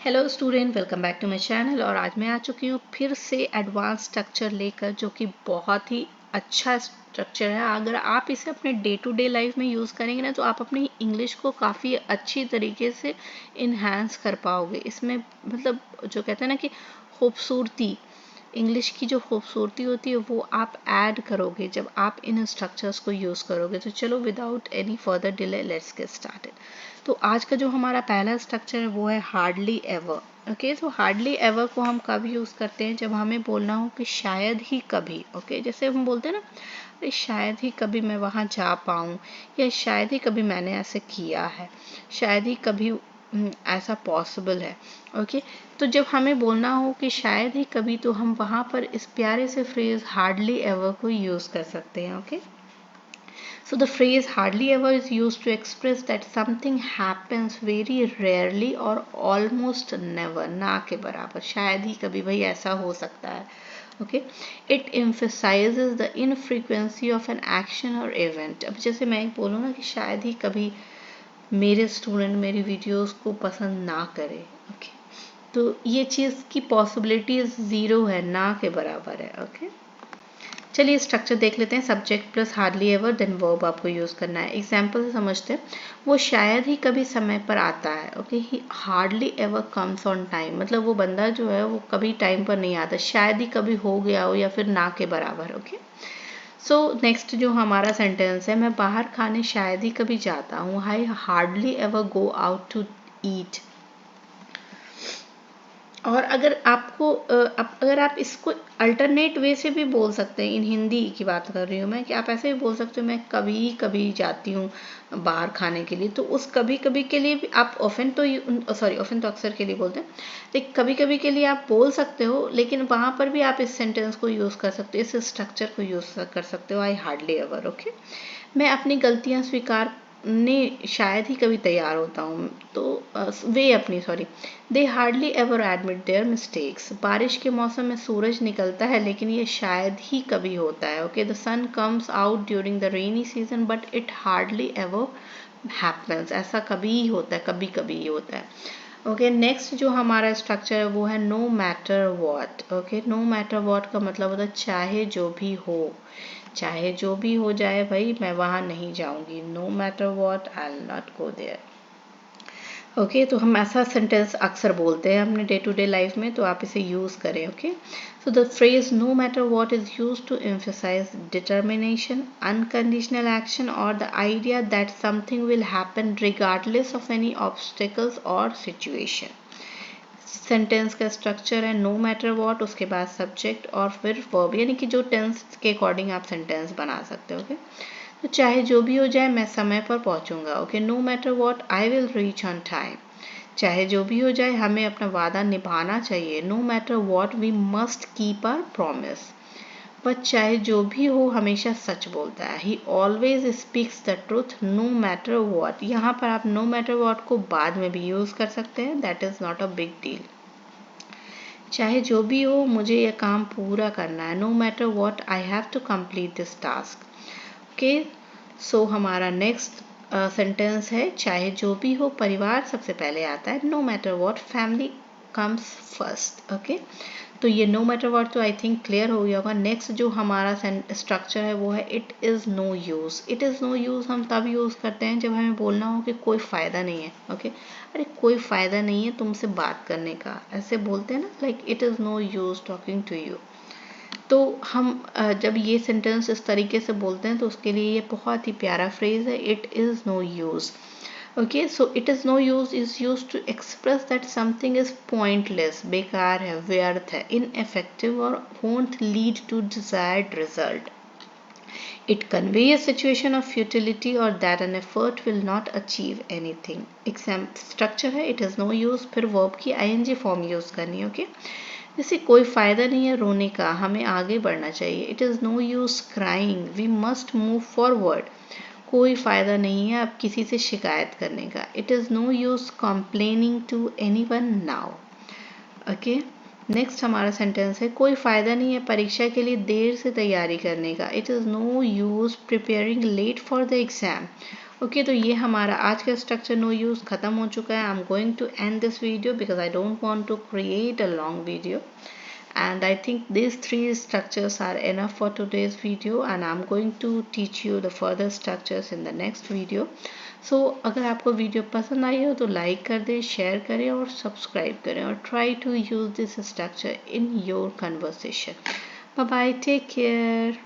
Hello student, welcome back to my channel. और आज मैं आ चुकी हूँ फिर से एडवांस स्ट्रक्चर लेकर, जो कि बहुत ही अच्छा स्ट्रक्चर है। अगर आप इसे अपने डे टू डे लाइफ में यूज़ करेंगे ना, तो आप अपनी इंग्लिश को काफ़ी अच्छी तरीके से इन्हांस कर पाओगे। इसमें मतलब जो कहते हैं ना कि खूबसूरती, इंग्लिश की जो खूबसूरती होती है वो आप ऐड करोगे जब आप इन स्ट्रक्चर्स को यूज़ करोगे। तो चलो without any further delay let's get started. तो आज का जो हमारा पहला स्ट्रक्चर है वो है हार्डली एवर। ओके, तो हार्डली एवर को हम कब यूज़ करते हैं? जब हमें बोलना हो कि शायद ही कभी। ओके, जैसे हम बोलते हैं ना, अरे शायद ही कभी मैं वहाँ जा पाऊँ, या शायद ही कभी मैंने ऐसे किया है, शायद ही कभी ऐसा पॉसिबल है। ओके, तो जब हमें बोलना हो कि शायद ही कभी, तो हम वहाँ पर इस प्यारे से फ्रेज हार्डली एवर को यूज़ कर सकते हैं। Okay, so the phrase hardly ever is used to express that something happens very rarely or almost never, ना के बराबर, शायद ही कभी भाई ऐसा हो सकता है। Okay, it emphasizes the infrequency of an action or event. अब जैसे मैं बोलूँ ना कि शायद ही कभी मेरे स्टूडेंट मेरी वीडियोस को पसंद ना करे। ओके, तो ये चीज़ की पॉसिबिलिटीज ज़ीरो है, ना के बराबर है। ओके, चलिए स्ट्रक्चर देख लेते हैं। Subject plus hardly ever then verb आपको यूज़ करना है। एग्जाम्पल से समझते हैं। वो शायद ही कभी समय पर आता है। Okay, he hardly ever comes on time, मतलब वो बंदा जो है वो कभी टाइम पर नहीं आता, शायद ही कभी हो गया हो, या फिर ना के बराबर। ओके, सो नेक्स्ट जो हमारा सेंटेंस है, मैं बाहर खाने शायद ही कभी जाता हूँ। I hardly ever go out to eat. और अगर आपको अगर आप इसको अल्टरनेट वे से भी बोल सकते हैं, इन हिंदी की बात कर रही हूँ मैं, कि आप ऐसे भी बोल सकते हो मैं कभी कभी जाती हूँ बाहर खाने के लिए। तो उस कभी कभी के लिए भी आप ऑफन तो अक्सर के लिए बोलते हैं, लेकिन कभी कभी के लिए आप बोल सकते हो, लेकिन वहाँ पर भी आप इस सेंटेंस को यूज़ कर सकते हो, इस स्ट्रक्चर को यूज़ कर सकते हो, आई हार्डली एवर। ओके, मैं अपनी गलतियाँ स्वीकार ने शायद ही कभी तैयार होता हूँ। तो वे अपनी they hardly ever admit their mistakes. बारिश के मौसम में सूरज निकलता है, लेकिन ये शायद ही कभी होता है। Okay, the sun comes out during the rainy season but it hardly ever happens. ऐसा कभी ही होता है, कभी कभी ही होता है। ओके, नेक्स्ट जो हमारा स्ट्रक्चर है वो है no matter what. Okay, no matter what का मतलब होता है चाहे जो भी हो, चाहे जो भी हो जाए भाई मैं वहाँ नहीं जाऊँगी। No matter what I will not go there. Okay, तो हम ऐसा सेंटेंस अक्सर बोलते हैं अपने डे टू डे लाइफ में, तो आप इसे यूज़ करें। Okay, so the phrase no matter what is use to emphasize determination, unconditional action और the idea that something will happen regardless of any obstacles और सिचुएशन। सेंटेंस का structure है no matter what, उसके बाद subject और फिर verb, यानी कि जो टेंस के अकॉर्डिंग आप सेंटेंस बना सकते हो। ओके, तो चाहे जो भी हो जाए मैं समय पर पहुंचूंगा। Okay, no matter what I will reach on time. चाहे जो भी हो जाए हमें अपना वादा निभाना चाहिए। No matter what we must keep our promise. पर चाहे जो भी हो हमेशा सच बोलता है। He always speaks the truth no matter what. यहाँ पर आप नो मैटर वॉट को बाद में भी यूज कर सकते हैं, that is not a big deal. चाहे जो भी हो मुझे यह काम पूरा करना है। No matter what I have to complete this task. Okay, so हमारा नेक्स्ट सेंटेंस है चाहे जो भी हो परिवार सबसे पहले आता है। No matter what family comes first. Okay, तो ये नो मैटर वॉट तो आई थिंक क्लियर हो गया होगा। नेक्स्ट जो हमारा स्ट्रक्चर है वो है it is no use. It is no use हम तब यूज़ करते हैं जब हमें बोलना हो कि कोई फ़ायदा नहीं है। ओके, अरे कोई फ़ायदा नहीं है तुमसे बात करने का, ऐसे बोलते हैं ना, like it is no use talking to you. तो हम जब ये सेंटेंस इस तरीके से बोलते हैं तो उसके लिए ये बहुत ही प्यारा फ्रेज है, it is no use. Okay, so it is no use is use to express that something is pointless, बेकार है, व्यर्थ है, इनएफेक्टिव और won't lead to desired result. It conveys a situation of futility or that an effort will not achieve anything. Structure है it is no use, फिर verb की ing form use करनी है। ओके, जैसे कोई फायदा नहीं है रोने का, हमें आगे बढ़ना चाहिए। It is no use crying, we must move forward. कोई फायदा नहीं है अब किसी से शिकायत करने का। It is no use complaining to anyone now. Okay, next हमारा सेंटेंस है कोई फायदा नहीं है परीक्षा के लिए देर से तैयारी करने का। It is no use preparing late for the exam. Okay तो ये हमारा आज का स्ट्रक्चर नो यूज़ ख़त्म हो चुका है. I am going to end this video because I don't want to create a long video. And I think these three structures are enough for today's video, and I'm going to teach you the further structures in the next video. So अगर आपको video पसंद आई हो तो like कर दें, share करें और subscribe करें और try to use this structure in your conversation. Bye bye, take care.